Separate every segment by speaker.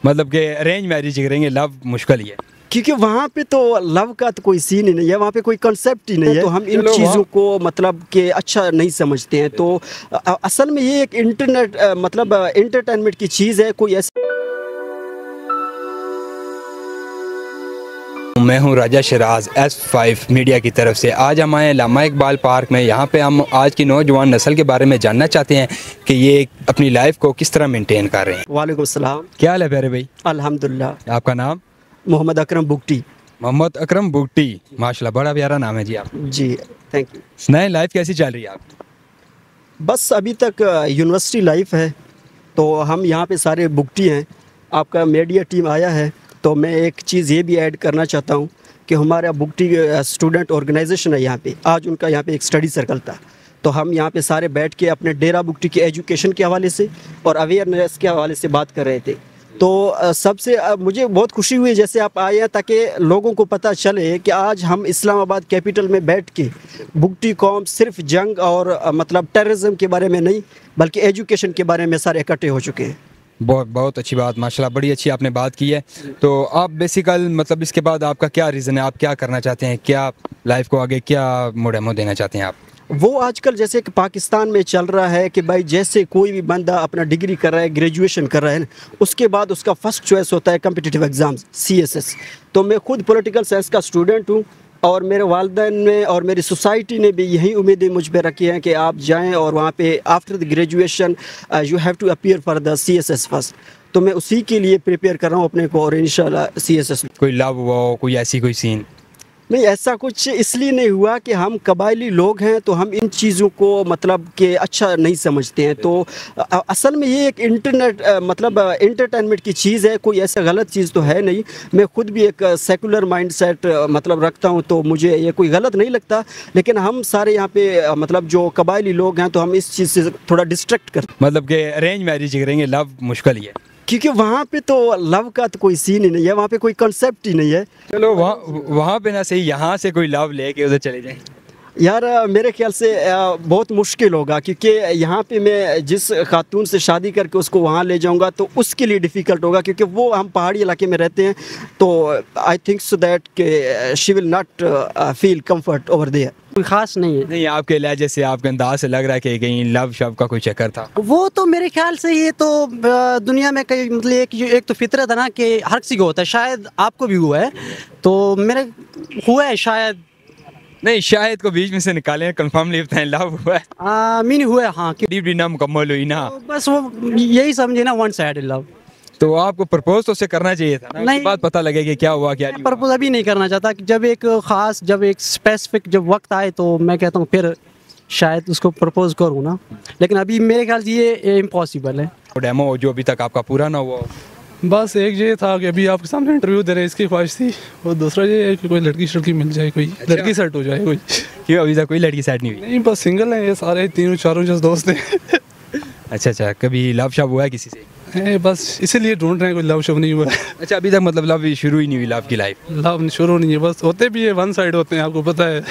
Speaker 1: मतलब कि arrange marriage करेंगे, लव मुश्किल ही है।
Speaker 2: क्योंकि वहाँ पे तो लव का तो कोई सीन ही नहीं है, वहाँ पे कोई कंसेप्ट ही नहीं है, तो हम इन चीज़ों को मतलब कि अच्छा नहीं समझते हैं। तो असल में ये एक इंटरनेट मतलब इंटरटेनमेंट की चीज़ है। कोई ऐसा
Speaker 1: मैं हूं राजा शराज S5 मीडिया की तरफ से। आज हम आए अल्लामा इकबाल पार्क में। यहाँ पे हम आज की नौजवान नस्ल के बारे में जानना चाहते हैं कि ये अपनी लाइफ को किस तरह मेंटेन कर रहे हैं।
Speaker 2: वालेकुम सलाम।
Speaker 1: क्या हाल है प्यारे भाई?
Speaker 2: अल्हम्दुलिल्लाह।
Speaker 1: आपका नाम?
Speaker 2: मोहम्मद अकरम बुगटी।
Speaker 1: मोहम्मद अकरम बुगटी, माशाल्लाह बड़ा प्यारा नाम है जी आप।
Speaker 2: जी थैंक यू।
Speaker 1: सुनाएं, लाइफ कैसी चल रही है आपकी?
Speaker 2: बस अभी तक यूनिवर्सिटी लाइफ है, तो हम यहाँ पे सारे बुगटी हैं। आपका मीडिया टीम आया है, तो मैं एक चीज़ ये भी ऐड करना चाहता हूँ कि हमारा बुगटी स्टूडेंट ऑर्गेनाइजेशन है यहाँ पे। आज उनका यहाँ पे एक स्टडी सर्कल था, तो हम यहाँ पे सारे बैठ के अपने डेरा बुगटी के एजुकेशन के हवाले से और अवेयरनेस के हवाले से बात कर रहे थे। तो सबसे मुझे बहुत खुशी हुई जैसे आप आए हैं, ताकि लोगों को पता चले कि आज हम इस्लामाबाद कैपिटल में बैठ के बुगटी कौम सिर्फ जंग और मतलब टेररिज्म के बारे में नहीं, बल्कि एजुकेशन के बारे में सारे इकट्ठे हो चुके हैं।
Speaker 1: बहुत बहुत अच्छी बात, माशाल्लाह बड़ी अच्छी आपने बात की है। तो आप बेसिकल मतलब इसके बाद आपका क्या रीज़न है, आप क्या करना चाहते हैं, क्या लाइफ को आगे क्या मोड़ देना चाहते हैं आप?
Speaker 2: वो आजकल जैसे कि पाकिस्तान में चल रहा है कि भाई जैसे कोई भी बंदा अपना डिग्री कर रहा है, ग्रेजुएशन कर रहा है, उसके बाद उसका फर्स्ट चॉइस होता है कम्पिटिटिव एग्ज़ाम्स CSS। तो मैं खुद पॉलिटिकल साइंस का स्टूडेंट हूँ, और मेरे वालिदैन ने और मेरी सोसाइटी ने भी यही उम्मीदें मुझ पर रखी हैं कि आप जाएं और वहाँ पे after the graduation you have to appear for the CSS first. तो मैं उसी के लिए प्रिपेयर कर रहा हूँ अपने को, और इंशाल्लाह CSS।
Speaker 1: कोई लव हुआ हो, कोई ऐसी कोई सीन?
Speaker 2: नहीं, ऐसा कुछ इसलिए नहीं हुआ कि हम कबायली लोग हैं, तो हम इन चीज़ों को मतलब कि अच्छा नहीं समझते हैं। तो असल में ये एक इंटरनेट मतलब इंटरटेनमेंट की चीज़ है, कोई ऐसा गलत चीज़ तो है नहीं। मैं खुद भी एक सेकुलर माइंडसेट मतलब रखता हूँ, तो मुझे ये कोई गलत नहीं लगता। लेकिन हम सारे यहाँ पे मतलब जो कबायली लोग हैं, तो हम इस चीज़ से थोड़ा डिस्ट्रैक्ट करते हैं।
Speaker 1: मतलब कि अरेंज मैरिज करेंगे, लव मुश्किल ही है।
Speaker 2: क्योंकि वहाँ पे तो लव का तो कोई सीन ही नहीं है, वहाँ पे कोई कंसेप्ट ही नहीं है।
Speaker 1: चलो वहाँ पे ना सही, यहाँ से कोई लव लेके उधर चले जाएं।
Speaker 2: यार मेरे ख्याल से बहुत मुश्किल होगा, क्योंकि यहाँ पे मैं जिस खातून से शादी करके उसको वहाँ ले जाऊँगा तो उसके लिए डिफ़िकल्ट होगा, क्योंकि वो हम पहाड़ी इलाके में रहते हैं। तो आई थिंक सो दैट कि she will not feel comfort over there. कोई ख़ास नहीं है।
Speaker 1: नहीं, आपके लहजे से, आपके अंदाज से लग रहा है कि कहीं लव शव का कोई चक्कर था।
Speaker 2: वो तो मेरे ख्याल से ये तो दुनिया में कई मतलब एक तो फितरत है ना कि हर किसी को होता है, शायद आपको भी हुआ है, तो मेरे हुआ है शायद।
Speaker 1: नहीं, शायद को बीच में से निकालें, कंफर्मली बताएं लव हुआ है।
Speaker 2: मीन हुआ है हाँ, कि
Speaker 1: डीप ना मुकम्मल हुई ना,
Speaker 2: तो बस वो यही समझे ना, वन साइड लव।
Speaker 1: तो आपको प्रपोज तो उससे करना चाहिए था ना,
Speaker 2: नहीं,
Speaker 1: उसके बाद पता लगे कि क्या हुआ क्या नहीं हुआ।
Speaker 2: प्रपोज अभी नहीं करना चाहता, कि जब एक स्पेसिफिक जब वक्त आए तो मैं कहता हूँ फिर शायद उसको प्रपोज करूँ ना, लेकिन अभी मेरे ख्याल से ये इम्पॉसिबल है।
Speaker 1: डेमो जो अभी तक आपका पूरा ना हुआ?
Speaker 3: बस एक ये था कि अभी आपके सामने इंटरव्यू दे रहे हैं, इसकी ख्वाहिश थी। और दूसरा ये है कि कोई लड़की मिल जाए, कोई लड़की सेट हो जाए कोई।
Speaker 1: क्यों अभी तक कोई लड़की सेट नहीं हुई?
Speaker 3: नहीं, बस सिंगल हैं ये सारे, तीनों चारों जैसे दोस्त हैं।
Speaker 1: अच्छा, कभी लव शव हुआ है किसी से?
Speaker 3: बस इसीलिए ढूंढ रहे हैं, कोई लव शव नहीं हुआ है।
Speaker 1: अच्छा, अभी तक मतलब लव शुरू ही नहीं हुई, लव की लाइफ?
Speaker 3: लव शुरू नहीं है, बस होते भी है वन साइड होते हैं, आपको पता है।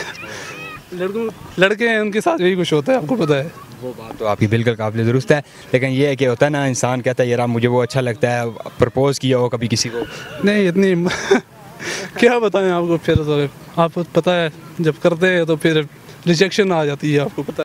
Speaker 3: लड़के हैं उनके साथ यही कुछ होता है, आपको पता है।
Speaker 1: वो बात तो आपकी बिल्कुल काबिल दुरुस्त है, लेकिन ये है कि होता है ना, इंसान कहता है यार मुझे वो अच्छा लगता है। प्रपोज किया हो कभी किसी को?
Speaker 3: नहीं, इतनी क्या बताएं आपको, फिर आपको पता है जब करते हैं तो फिर रिजेक्शन आ जाती है, आपको पता है।